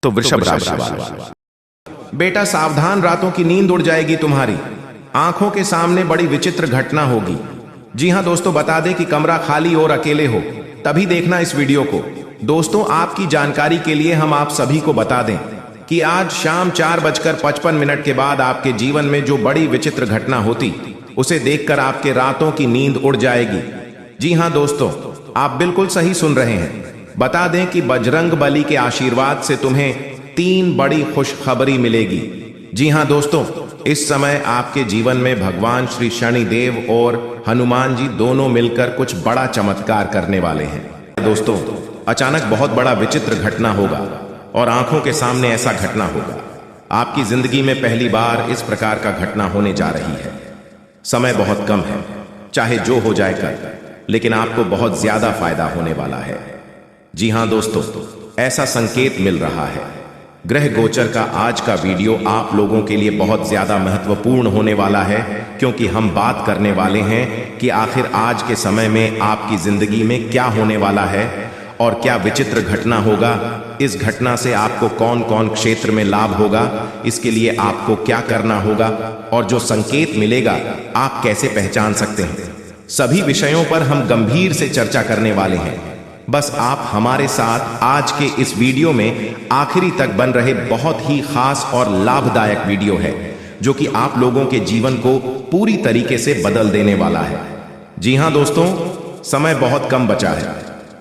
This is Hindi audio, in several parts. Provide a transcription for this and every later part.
तो वृषभ राशि वाले बेटा सावधान, रातों की नींद उड़ जाएगी तुम्हारी। आंखों के सामने बड़ी विचित्र घटना होगी। जी हां दोस्तों, बता दें कि कमरा खाली और अकेले हो तभी देखना इस वीडियो को। दोस्तों, आपकी जानकारी के लिए हम आप सभी को बता दें कि आज शाम 4:55 के बाद आपके जीवन में जो बड़ी विचित्र घटना होती उसे देखकर आपके रातों की नींद उड़ जाएगी। जी हां दोस्तों, आप बिल्कुल सही सुन रहे हैं। बता दें कि बजरंग बली के आशीर्वाद से तुम्हें 3 बड़ी खुशखबरी मिलेगी। जी हां दोस्तों, इस समय आपके जीवन में भगवान श्री शनिदेव और हनुमान जी दोनों मिलकर कुछ बड़ा चमत्कार करने वाले हैं। दोस्तों, अचानक बहुत बड़ा विचित्र घटना होगा और आंखों के सामने ऐसा घटना होगा। आपकी जिंदगी में पहली बार इस प्रकार का घटना होने जा रही है। समय बहुत कम है, चाहे जो हो जाए कर, लेकिन आपको बहुत ज्यादा फायदा होने वाला है। जी हां दोस्तों, ऐसा संकेत मिल रहा है। ग्रह गोचर का आज का वीडियो आप लोगों के लिए बहुत ज्यादा महत्वपूर्ण होने वाला है, क्योंकि हम बात करने वाले हैं कि आखिर आज के समय में आपकी जिंदगी में क्या होने वाला है और क्या विचित्र घटना होगा। इस घटना से आपको कौन कौन क्षेत्र में लाभ होगा, इसके लिए आपको क्या करना होगा और जो संकेत मिलेगा आप कैसे पहचान सकते हैं। सभी विषयों पर हम गंभीर से चर्चा करने वाले हैं। बस आप हमारे साथ आज के इस वीडियो में आखिरी तक बन रहे। बहुत ही खास और लाभदायक वीडियो है जो कि आप लोगों के जीवन को पूरी तरीके से बदल देने वाला है। जी हां दोस्तों, समय बहुत कम बचा है।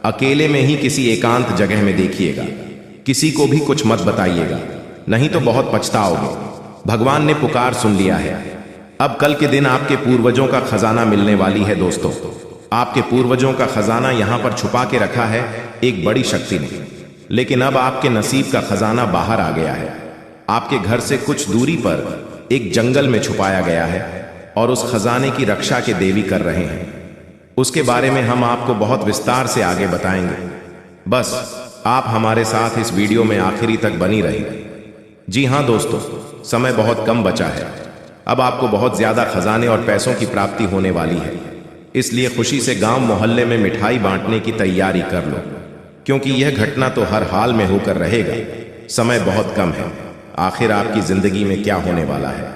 अकेले में ही किसी एकांत जगह में देखिएगा, किसी को भी कुछ मत बताइएगा, नहीं तो बहुत पछताओगे। भगवान ने पुकार सुन लिया है। अब कल के दिन आपके पूर्वजों का खजाना मिलने वाली है। दोस्तों, आपके पूर्वजों का खजाना यहां पर छुपा के रखा है एक बड़ी शक्ति ने, लेकिन अब आपके नसीब का खजाना बाहर आ गया है। आपके घर से कुछ दूरी पर एक जंगल में छुपाया गया है और उस खजाने की रक्षा के देवी कर रहे हैं। उसके बारे में हम आपको बहुत विस्तार से आगे बताएंगे। बस आप हमारे साथ इस वीडियो में आखिरी तक बनी रही। जी हां दोस्तों, समय बहुत कम बचा है। अब आपको बहुत ज्यादा खजाने और पैसों की प्राप्ति होने वाली है, इसलिए खुशी से गांव मोहल्ले में मिठाई बांटने की तैयारी कर लो, क्योंकि यह घटना तो हर हाल में होकर रहेगा। समय बहुत कम है। आखिर आपकी जिंदगी में क्या होने वाला है,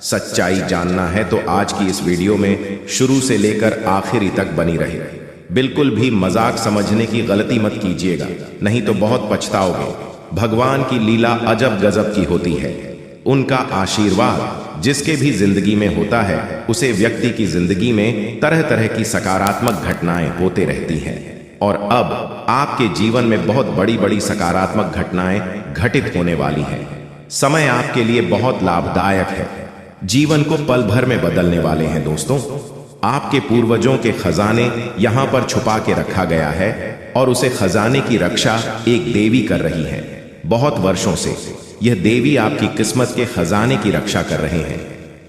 सच्चाई जानना है तो आज की इस वीडियो में शुरू से लेकर आखिरी तक बनी रहे। बिल्कुल भी मजाक समझने की गलती मत कीजिएगा, नहीं तो बहुत पछताओगे। भगवान की लीला अजब गजब की होती है। उनका आशीर्वाद जिसके भी जिंदगी में होता है, उसे व्यक्ति की जिंदगी में तरह तरह की सकारात्मक घटनाएं होते रहती हैं। और अब आपके जीवन में बहुत बड़ी बड़ी सकारात्मक घटनाएं घटित होने वाली हैं। समय आपके लिए बहुत लाभदायक है, जीवन को पल भर में बदलने वाले हैं। दोस्तों, आपके पूर्वजों के खजाने यहां पर छुपा के रखा गया है और उसे खजाने की रक्षा एक देवी कर रही है। बहुत वर्षों से यह देवी आपकी किस्मत के खजाने की रक्षा कर रहे हैं।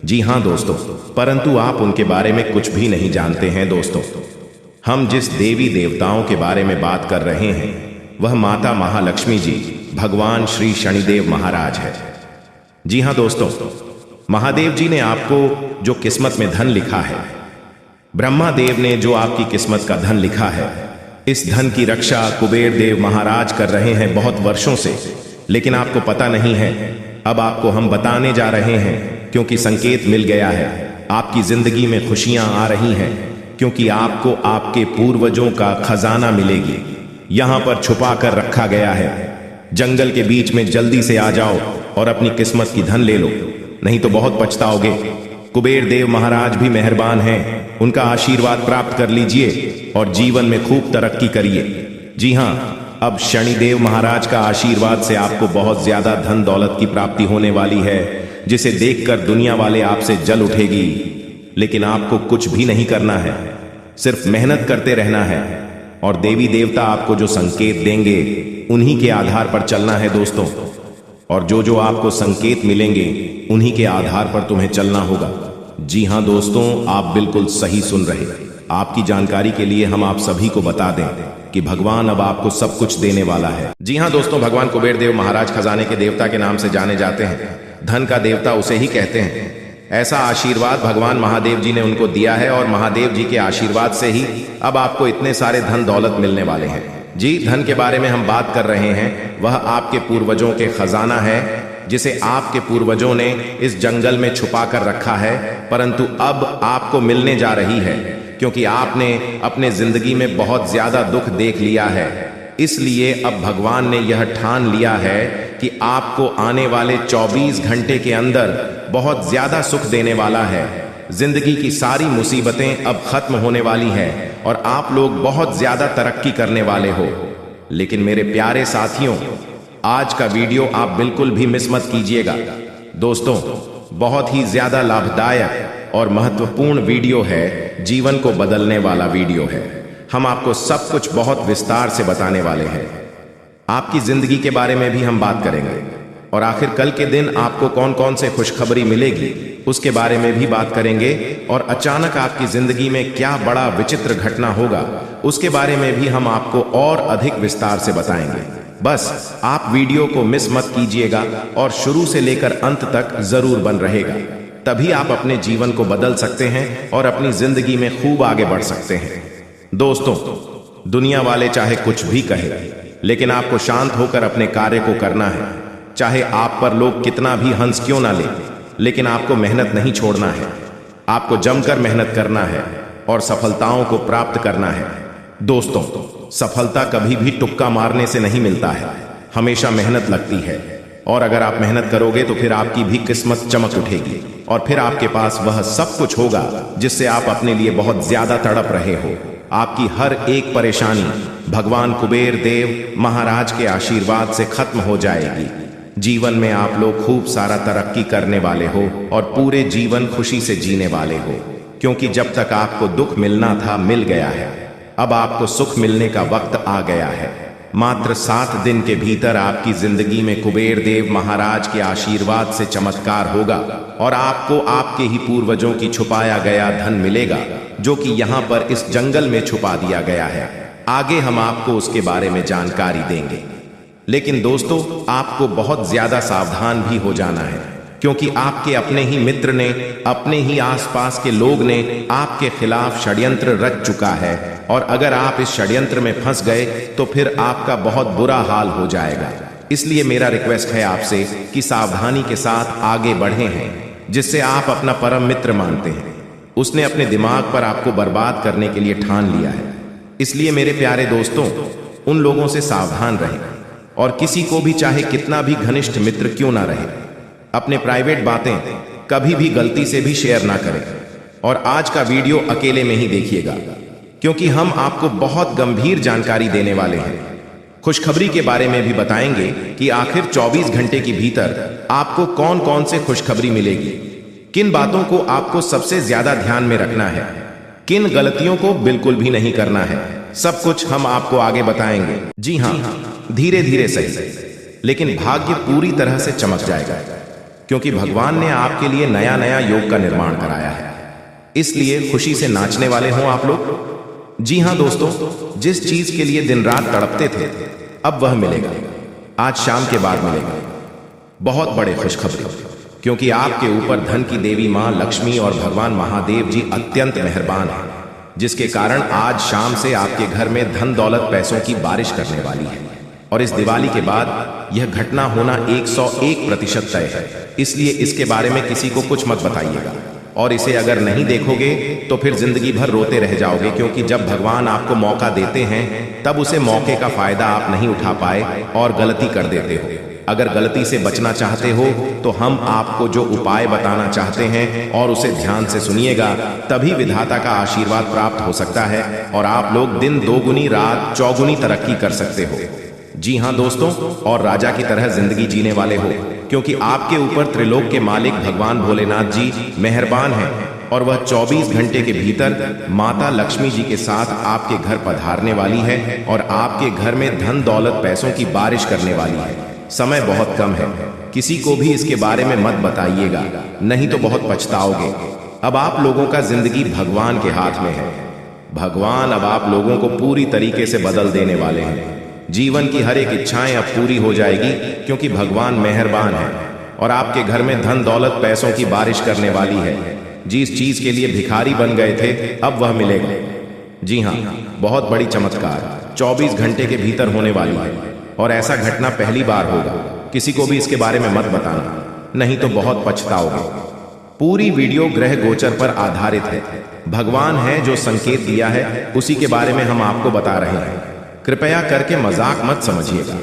जी हां दोस्तों, परंतु आप उनके बारे में कुछ भी नहीं जानते हैं। दोस्तों, हम जिस देवी देवताओं के बारे में बात कर रहे हैं वह माता महालक्ष्मी जी, भगवान श्री शनिदेव महाराज है। जी हां दोस्तों, महादेव जी ने आपको जो किस्मत में धन लिखा है, ब्रह्मा देव ने जो आपकी किस्मत का धन लिखा है, इस धन की रक्षा कुबेर देव महाराज कर रहे हैं बहुत वर्षों से, लेकिन आपको पता नहीं है। अब आपको हम बताने जा रहे हैं, क्योंकि संकेत मिल गया है। आपकी जिंदगी में खुशियां आ रही हैं, क्योंकि आपको आपके पूर्वजों का खजाना मिलेगी। यहां पर छुपा कर रखा गया है जंगल के बीच में। जल्दी से आ जाओ और अपनी किस्मत की धन ले लो, नहीं तो बहुत पछताओगे। कुबेर देव महाराज भी मेहरबान हैं, उनका आशीर्वाद प्राप्त कर लीजिए और जीवन में खूब तरक्की करिए। जी हां, अब शनिदेव महाराज का आशीर्वाद से आपको बहुत ज्यादा धन दौलत की प्राप्ति होने वाली है, जिसे देखकर दुनिया वाले आपसे जल उठेगी। लेकिन आपको कुछ भी नहीं करना है, सिर्फ मेहनत करते रहना है और देवी देवता आपको जो संकेत देंगे उन्हीं के आधार पर चलना है। दोस्तों, और जो जो आपको संकेत मिलेंगे उन्हीं के आधार पर तुम्हें चलना होगा। जी हां दोस्तों, आप बिल्कुल सही सुन रहे। आपकी जानकारी के लिए हम आप सभी को बता दें कि भगवान अब आपको सब कुछ देने वाला है। जी हां दोस्तों, भगवान कुबेर देव महाराज खजाने के देवता के नाम से जाने जाते हैं। धन का देवता उसे ही कहते हैं। ऐसा आशीर्वाद भगवान महादेव जी ने उनको दिया है और महादेव जी के आशीर्वाद से ही अब आपको इतने सारे धन दौलत मिलने वाले हैं। जी, धन के बारे में हम बात कर रहे हैं। वह आपके पूर्वजों के खजाना है जिसे आपके पूर्वजों ने इस जंगल में छुपा कर रखा है, परंतु अब आपको मिलने जा रही है क्योंकि आपने अपने जिंदगी में बहुत ज्यादा दुख देख लिया है। इसलिए अब भगवान ने यह ठान लिया है कि आपको आने वाले 24 घंटे के अंदर बहुत ज्यादा सुख देने वाला है। जिंदगी की सारी मुसीबतें अब खत्म होने वाली है और आप लोग बहुत ज्यादा तरक्की करने वाले हो। लेकिन मेरे प्यारे साथियों, आज का वीडियो आप बिल्कुल भी मिस मत कीजिएगा। दोस्तों, बहुत ही ज्यादा लाभदायक और महत्वपूर्ण वीडियो है, जीवन को बदलने वाला वीडियो है। हम आपको सब कुछ बहुत विस्तार से बताने वाले हैं। आपकी जिंदगी के बारे में भी हम बात करेंगे और आखिर कल के दिन आपको कौन कौन से खुशखबरी मिलेगी उसके बारे में भी बात करेंगे, और अचानक आपकी जिंदगी में क्या बड़ा विचित्र घटना होगा उसके बारे में भी हम आपको और अधिक विस्तार से बताएंगे। बस आप वीडियो को मिस मत कीजिएगा और शुरू से लेकर अंत तक जरूर बन रहेगा, तभी आप अपने जीवन को बदल सकते हैं और अपनी जिंदगी में खूब आगे बढ़ सकते हैं। दोस्तों, दुनिया वाले चाहे कुछ भी कहे, लेकिन आपको शांत होकर अपने कार्य को करना है। चाहे आप पर लोग कितना भी हंस क्यों ना ले, लेकिन आपको मेहनत नहीं छोड़ना है। आपको जमकर मेहनत करना है और सफलताओं को प्राप्त करना है। दोस्तों, सफलता कभी भी तुक्का मारने से नहीं मिलता है, हमेशा मेहनत लगती है। और अगर आप मेहनत करोगे तो फिर आपकी भी किस्मत चमक उठेगी और फिर आपके पास वह सब कुछ होगा जिससे आप अपने लिए बहुत ज्यादा तड़प रहे हो। आपकी हर एक परेशानी भगवान कुबेर देव महाराज के आशीर्वाद से खत्म हो जाएगी। जीवन में आप लोग खूब सारा तरक्की करने वाले हो और पूरे जीवन खुशी से जीने वाले हो, क्योंकि जब तक आपको दुख मिलना था मिल गया है। अब आपको सुख मिलने का वक्त आ गया है। मात्र 7 दिन के भीतर आपकी जिंदगी में कुबेर देव महाराज के आशीर्वाद से चमत्कार होगा और आपको आपके ही पूर्वजों की छुपाया गया धन मिलेगा, जो कि यहाँ पर इस जंगल में छुपा दिया गया है। आगे हम आपको उसके बारे में जानकारी देंगे। लेकिन दोस्तों, आपको बहुत ज्यादा सावधान भी हो जाना है, क्योंकि आपके अपने ही मित्र ने, अपने ही आसपास के लोग ने आपके खिलाफ षड्यंत्र रच चुका है, और अगर आप इस षड्यंत्र में फंस गए तो फिर आपका बहुत बुरा हाल हो जाएगा। इसलिए मेरा रिक्वेस्ट है आपसे कि सावधानी के साथ आगे बढ़े हैं, जिससे आप अपना परम मित्र मानते हैं। उसने अपने दिमाग पर आपको बर्बाद करने के लिए ठान लिया है। इसलिए मेरे प्यारे दोस्तों, उन लोगों से सावधान रहें और किसी को भी, चाहे कितना भी घनिष्ठ मित्र क्यों ना रहे, अपने प्राइवेट बातें कभी भी गलती से भी शेयर ना करें। और आज का वीडियो अकेले में ही देखिएगा, क्योंकि हम आपको बहुत गंभीर जानकारी देने वाले हैं। खुशखबरी के बारे में भी बताएंगे कि आखिर 24 घंटे के भीतर आपको कौन कौन से खुशखबरी मिलेगी, किन बातों को आपको सबसे ज्यादा ध्यान में रखना है, किन गलतियों को बिल्कुल भी नहीं करना है। सब कुछ हम आपको आगे बताएंगे। जी हाँ, धीरे धीरे सही, लेकिन भाग्य पूरी तरह से चमक जाएगा, क्योंकि भगवान ने आपके लिए नया नया योग का निर्माण कराया है। इसलिए खुशी से नाचने वाले हों आप लोग। जी हाँ दोस्तों, जिस चीज के लिए दिन रात तड़पते थे अब वह मिलेगा। आज शाम के बाद मिलेगा। बहुत बड़े खुशखबरी, क्योंकि आपके ऊपर धन की देवी मां लक्ष्मी और भगवान महादेव जी अत्यंत मेहरबान हैं, जिसके कारण आज शाम से आपके घर में धन दौलत पैसों की बारिश करने वाली है। और इस दिवाली के बाद यह घटना होना 101% तय है। इसलिए इसके बारे में किसी को कुछ मत बताइएगा, और इसे अगर नहीं देखोगे तो फिर जिंदगी भर रोते रह जाओगे, क्योंकि जब भगवान आपको मौका देते हैं तब उसे मौके का फायदा आप नहीं उठा पाए और गलती कर देते हो। अगर गलती से बचना चाहते हो तो हम आपको जो उपाय बताना चाहते हैं और उसे ध्यान से सुनिएगा, तभी विधाता का आशीर्वाद प्राप्त हो सकता है और आप लोग दिन दोगुनी रात चौगुनी तरक्की कर सकते हो। जी हाँ दोस्तों, और राजा की तरह जिंदगी जीने वाले हो, क्योंकि आपके ऊपर त्रिलोक के मालिक भगवान भोलेनाथ जी मेहरबान हैं और वह 24 घंटे के भीतर माता लक्ष्मी जी के साथ आपके घर पधारने वाली है और आपके घर में धन दौलत पैसों की बारिश करने वाली है। समय बहुत कम है, किसी को भी इसके बारे में मत बताइएगा, नहीं तो बहुत पछताओगे। अब आप लोगों का जिंदगी भगवान के हाथ में है। भगवान अब आप लोगों को पूरी तरीके से बदल देने वाले हैं। जीवन की हर एक इच्छाएं अब पूरी हो जाएगी, क्योंकि भगवान मेहरबान है और आपके घर में धन दौलत पैसों की बारिश करने वाली है। जिस चीज के लिए भिखारी बन गए थे अब वह मिलेगा। जी हाँ, बहुत बड़ी चमत्कार। 24 घंटे के भीतर होने वाली है और ऐसा घटना पहली बार होगा। किसी को भी इसके बारे में मत बताना, नहीं तो बहुत पछताओगे। पूरी वीडियो ग्रह गोचर पर आधारित है। भगवान है जो संकेत दिया है, उसी के बारे में हम आपको बता रहे हैं। कृपया करके मजाक मत समझिएगा।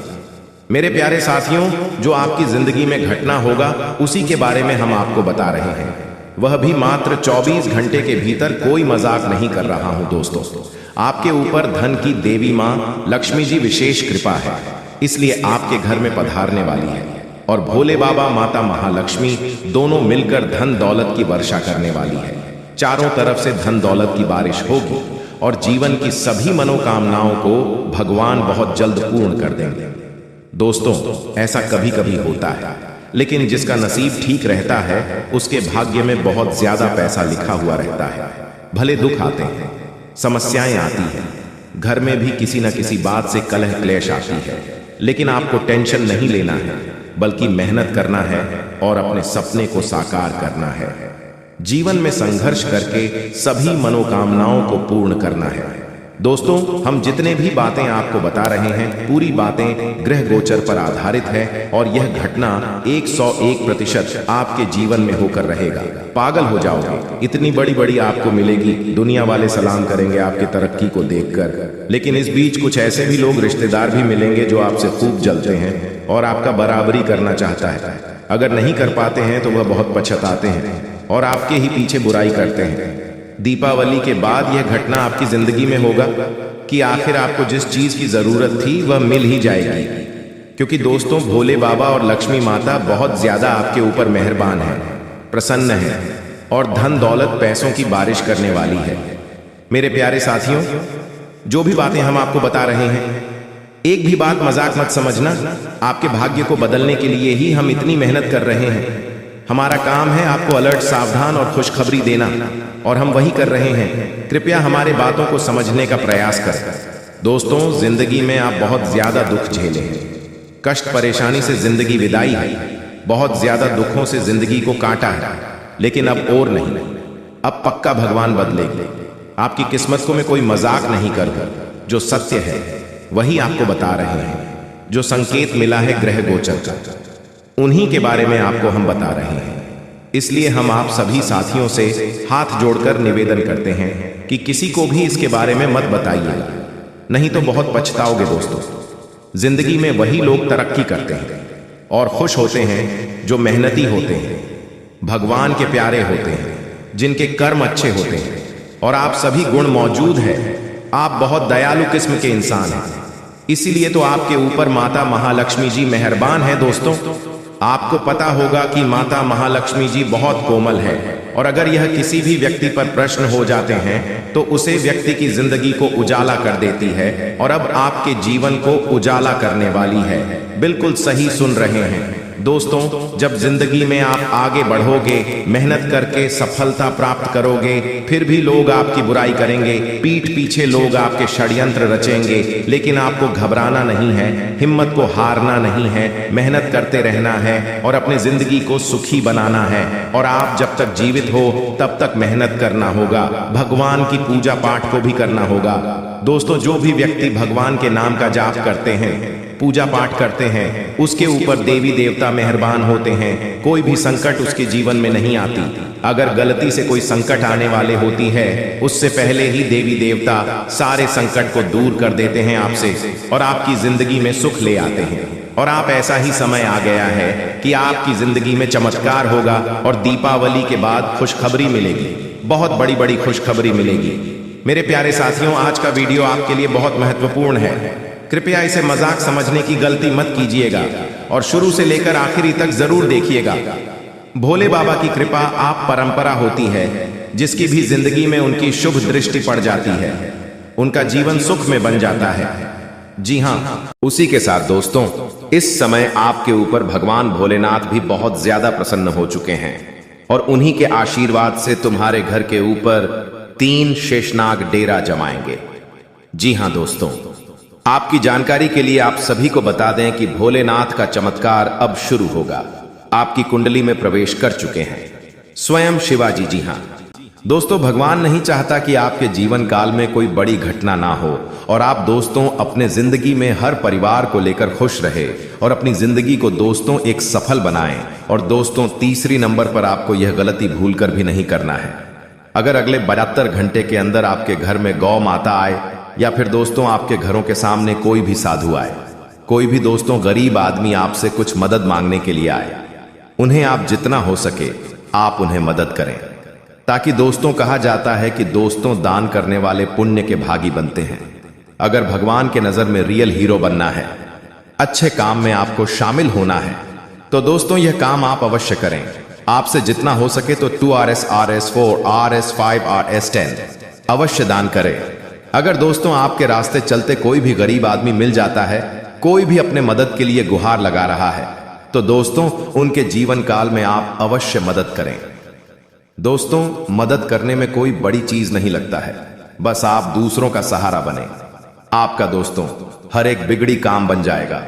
मेरे प्यारे साथियों, जो आपकी जिंदगी में घटना होगा उसी के बारे में हम आपको बता रहे हैं, वह भी मात्र 24 घंटे के भीतर। कोई मजाक नहीं कर रहा हूं दोस्तों। आपके ऊपर धन की देवी मां लक्ष्मी जी विशेष कृपा है, इसलिए आपके घर में पधारने वाली है और भोले बाबा माता महालक्ष्मी दोनों मिलकर धन दौलत की वर्षा करने वाली है। चारों तरफ से धन दौलत की बारिश होगी और जीवन की सभी मनोकामनाओं को भगवान बहुत जल्द पूर्ण कर देंगे। दोस्तों, ऐसा कभी कभी होता है, लेकिन जिसका नसीब ठीक रहता है उसके भाग्य में बहुत ज्यादा पैसा लिखा हुआ रहता है। भले दुख आते हैं, समस्याएं आती हैं, घर में भी किसी न किसी बात से कलह क्लेश आती है, लेकिन आपको टेंशन नहीं लेना है, बल्कि मेहनत करना है और अपने सपने को साकार करना है। जीवन में संघर्ष करके सभी मनोकामनाओं को पूर्ण करना है। दोस्तों, हम जितने भी बातें आपको बता रहे हैं, पूरी बातें ग्रह गोचर पर आधारित है और यह घटना 101% आपके जीवन में होकर रहेगा। पागल हो जाओगे, इतनी बड़ी बड़ी आपको मिलेगी, दुनिया वाले सलाम करेंगे आपकी तरक्की को देखकर। लेकिन इस बीच कुछ ऐसे भी लोग रिश्तेदार भी मिलेंगे जो आपसे खूब जलते हैं और आपका बराबरी करना चाहता है। अगर नहीं कर पाते हैं तो वह बहुत पछताते हैं और आपके ही पीछे बुराई करते हैं। दीपावली के बाद यह घटना आपकी जिंदगी में होगा कि आखिर आपको जिस चीज की जरूरत थी वह मिल ही जाएगी, क्योंकि दोस्तों भोले बाबा और लक्ष्मी माता बहुत ज्यादा आपके ऊपर मेहरबान है, प्रसन्न है और धन दौलत पैसों की बारिश करने वाली है। मेरे प्यारे साथियों, जो भी बातें हम आपको बता रहे हैं, एक भी बात मजाक मत समझना। आपके भाग्य को बदलने के लिए ही हम इतनी मेहनत कर रहे हैं। हमारा काम है आपको अलर्ट, सावधान और खुशखबरी देना, और हम वही कर रहे हैं। कृपया हमारे बातों को समझने का प्रयास करें। दोस्तों, जिंदगी में आप बहुत ज्यादा दुख झेले हैं, कष्ट परेशानी से जिंदगी विदाई है, बहुत ज्यादा दुखों से जिंदगी को काटा है, लेकिन अब और नहीं, अब पक्का भगवान बदलेंगे। आपकी किस्मत को मैं कोई मजाक नहीं करूंगा, जो सत्य है वही आपको बता रहे हैं। जो संकेत मिला है ग्रह गोचर का, उन्हीं के बारे में आपको हम बता रहे हैं। इसलिए हम आप सभी साथियों से हाथ जोड़कर निवेदन करते हैं कि किसी को भी इसके बारे में मत बताइएगा, नहीं तो बहुत पछताओगे। दोस्तों, जिंदगी में वही लोग तरक्की करते हैं और खुश होते हैं जो मेहनती होते हैं, भगवान के प्यारे होते हैं, जिनके कर्म अच्छे होते हैं और आप सभी गुण मौजूद है। आप बहुत दयालु किस्म के इंसान हैं, इसीलिए तो आपके ऊपर माता महालक्ष्मी जी मेहरबान है। दोस्तों, आपको पता होगा कि माता महालक्ष्मी जी बहुत कोमल है और अगर यह किसी भी व्यक्ति पर प्रश्न हो जाते हैं तो उसे व्यक्ति की जिंदगी को उजाला कर देती है और अब आपके जीवन को उजाला करने वाली है। बिल्कुल सही सुन रहे हैं दोस्तों, जब जिंदगी में आप आगे बढ़ोगे, मेहनत करके सफलता प्राप्त करोगे, फिर भी लोग आपकी बुराई करेंगे, पीठ पीछे लोग आपके षड्यंत्र रचेंगे, लेकिन आपको घबराना नहीं है, हिम्मत को हारना नहीं है, मेहनत करते रहना है और अपने जिंदगी को सुखी बनाना है। और आप जब तक जीवित हो तब तक मेहनत करना होगा, भगवान की पूजा पाठ को भी करना होगा। दोस्तों, जो भी व्यक्ति भगवान के नाम का जाप करते हैं, पूजा पाठ करते हैं, उसके ऊपर देवी देवता मेहरबान होते हैं, कोई भी संकट उसके जीवन में नहीं आती। अगर गलती से कोई संकट आने वाले होती है, उससे पहले ही देवी देवता सारे संकट को दूर कर देते हैं आपसे और आपकी जिंदगी में सुख ले आते हैं। और आप ऐसा ही समय आ गया है कि आपकी जिंदगी में चमत्कार होगा और दीपावली के बाद खुशखबरी मिलेगी, बहुत बड़ी बड़ी खुशखबरी मिलेगी। मेरे प्यारे साथियों, आज का वीडियो आपके लिए बहुत महत्वपूर्ण है। कृपया इसे मजाक समझने की गलती मत कीजिएगा और शुरू से लेकर आखिरी तक जरूर देखिएगा। भोले बाबा की कृपा आप परंपरा होती है, जिसकी भी जिंदगी में उनकी शुभ दृष्टि पड़ जाती है, उनका जीवन सुख में बन जाता है। जी हाँ, उसी के साथ दोस्तों, इस समय आपके ऊपर भगवान भोलेनाथ भी बहुत ज्यादा प्रसन्न हो चुके हैं और उन्हीं के आशीर्वाद से तुम्हारे घर के ऊपर 3 शेषनाग डेरा जमाएंगे। जी हाँ दोस्तों, आपकी जानकारी के लिए आप सभी को बता दें कि भोलेनाथ का चमत्कार अब शुरू होगा। आपकी कुंडली में प्रवेश कर चुके हैं स्वयं शिवाजी। जी हाँ, दोस्तों, भगवान नहीं चाहता कि आपके जीवन काल में कोई बड़ी घटना ना हो और आप दोस्तों अपने जिंदगी में हर परिवार को लेकर खुश रहे और अपनी जिंदगी को दोस्तों एक सफल बनाएं। और दोस्तों, तीसरी नंबर पर आपको यह गलती भूलकर भी नहीं करना है। अगर अगले 72 घंटे के अंदर आपके घर में गौ माता आए या फिर दोस्तों आपके घरों के सामने कोई भी साधु आए, कोई भी दोस्तों गरीब आदमी आपसे कुछ मदद मांगने के लिए आए, उन्हें आप जितना हो सके आप उन्हें मदद करें, ताकि दोस्तों कहा जाता है कि दोस्तों दान करने वाले पुण्य के भागी बनते हैं। अगर भगवान के नजर में रियल हीरो बनना है, अच्छे काम में आपको शामिल होना है, तो दोस्तों यह काम आप अवश्य करें। आपसे जितना हो सके तो 2Rs, Rs4, Rs5, Rs10 अवश्य दान करें। अगर दोस्तों आपके रास्ते चलते कोई भी गरीब आदमी मिल जाता है, कोई भी अपने मदद के लिए गुहार लगा रहा है, तो दोस्तों उनके जीवन काल में आप अवश्य मदद करें। दोस्तों, मदद करने में कोई बड़ी चीज नहीं लगता है, बस आप दूसरों का सहारा बने। आपका दोस्तों हर एक बिगड़ी काम बन जाएगा।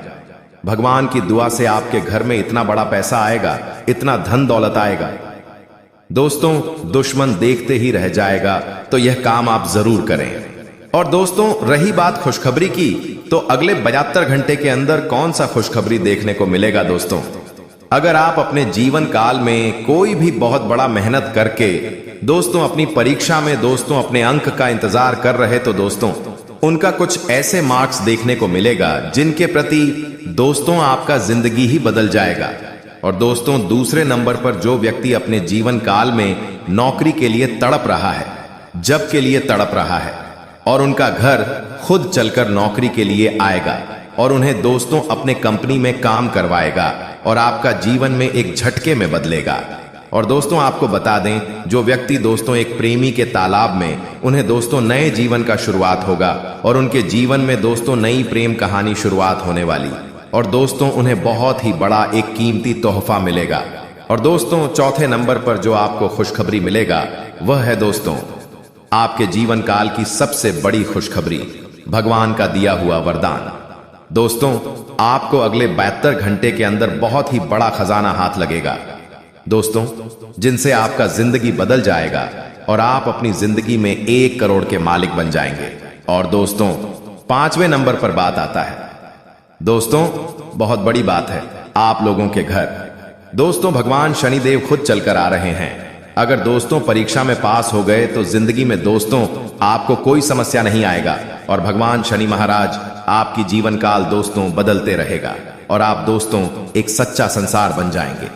भगवान की दुआ से आपके घर में इतना बड़ा पैसा आएगा, इतना धन दौलत आएगा, दोस्तों दुश्मन देखते ही रह जाएगा। तो यह काम आप जरूर करें। और दोस्तों, रही बात खुशखबरी की, तो अगले 72 घंटे के अंदर कौन सा खुशखबरी देखने को मिलेगा दोस्तों? अगर आप अपने जीवन काल में कोई भी बहुत बड़ा मेहनत करके दोस्तों अपनी परीक्षा में दोस्तों अपने अंक का इंतजार कर रहे, तो दोस्तों उनका कुछ ऐसे मार्क्स देखने को मिलेगा जिनके प्रति दोस्तों आपका जिंदगी ही बदल जाएगा। और दोस्तों, दूसरे नंबर पर जो व्यक्ति अपने जीवन काल में नौकरी के लिए तड़प रहा है, जब के लिए तड़प रहा है, और उनका घर खुद चलकर नौकरी के लिए आएगा और उन्हें दोस्तों अपने कंपनी में काम करवाएगा और आपका जीवन में एक झटके में बदलेगा। और दोस्तों आपको बता दें, जो व्यक्ति दोस्तों एक प्रेमी के तालाब में, उन्हें दोस्तों नए जीवन का शुरुआत होगा और उनके जीवन में दोस्तों नई प्रेम कहानी शुरुआत होने वाली। और दोस्तों उन्हें बहुत ही बड़ा एक कीमती तोहफा मिलेगा। और दोस्तों चौथे नंबर पर जो आपको खुशखबरी मिलेगा वह है दोस्तों आपके जीवन काल की सबसे बड़ी खुशखबरी, भगवान का दिया हुआ वरदान। दोस्तों, आपको अगले 72 घंटे के अंदर बहुत ही बड़ा खजाना हाथ लगेगा दोस्तों, जिनसे आपका जिंदगी बदल जाएगा और आप अपनी जिंदगी में 1 करोड़ के मालिक बन जाएंगे। और दोस्तों 5वें नंबर पर बात आता है दोस्तों, बहुत बड़ी बात है आप लोगों के घर। दोस्तों भगवान शनिदेव खुद चलकर आ रहे हैं। अगर दोस्तों परीक्षा में पास हो गए तो जिंदगी में दोस्तों आपको कोई समस्या नहीं आएगा और भगवान शनि महाराज आपकी जीवन काल दोस्तों बदलते रहेगा और आप दोस्तों एक सच्चा संसार बन जाएंगे।